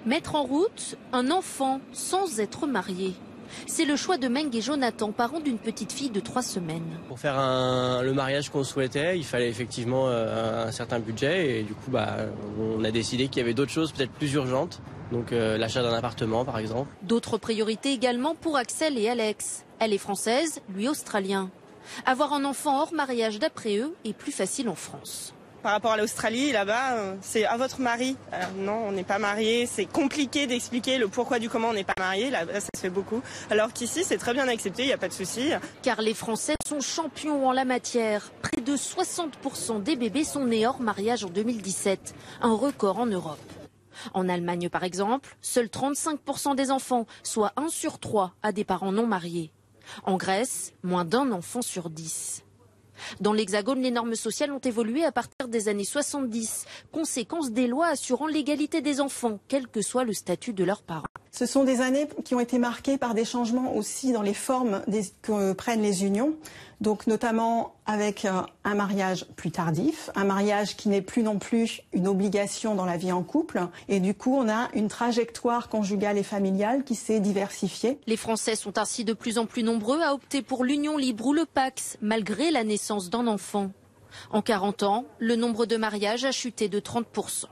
Mettre en route un enfant sans être marié. C'est le choix de Meng et Jonathan, parents d'une petite fille de 3 semaines. Pour faire le mariage qu'on souhaitait, il fallait effectivement un certain budget et du coup on a décidé qu'il y avait d'autres choses peut-être plus urgentes. Donc l'achat d'un appartement par exemple. D'autres priorités également pour Axel et Alex. Elle est française, lui australien. Avoir un enfant hors mariage d'après eux est plus facile en France. Par rapport à l'Australie, là-bas, c'est à votre mari. Alors non, on n'est pas mariés. C'est compliqué d'expliquer le pourquoi du comment on n'est pas mariés. Là, ça se fait beaucoup. Alors qu'ici, c'est très bien accepté, il n'y a pas de souci. Car les Français sont champions en la matière. Près de 60% des bébés sont nés hors mariage en 2017. Un record en Europe. En Allemagne, par exemple, seuls 35% des enfants, soit 1 sur 3, a des parents non mariés. En Grèce, moins d'1 enfant sur 10. Dans l'Hexagone, les normes sociales ont évolué à partir des années 70, conséquence des lois assurant l'égalité des enfants, quel que soit le statut de leurs parents. Ce sont des années qui ont été marquées par des changements aussi dans les formes que prennent les unions, donc notamment avec un mariage plus tardif, un mariage qui n'est plus non plus une obligation dans la vie en couple, et du coup on a une trajectoire conjugale et familiale qui s'est diversifiée. Les Français sont ainsi de plus en plus nombreux à opter pour l'union libre ou le Pacs, malgré la naissance d'un enfant. En 40 ans, le nombre de mariages a chuté de 30%.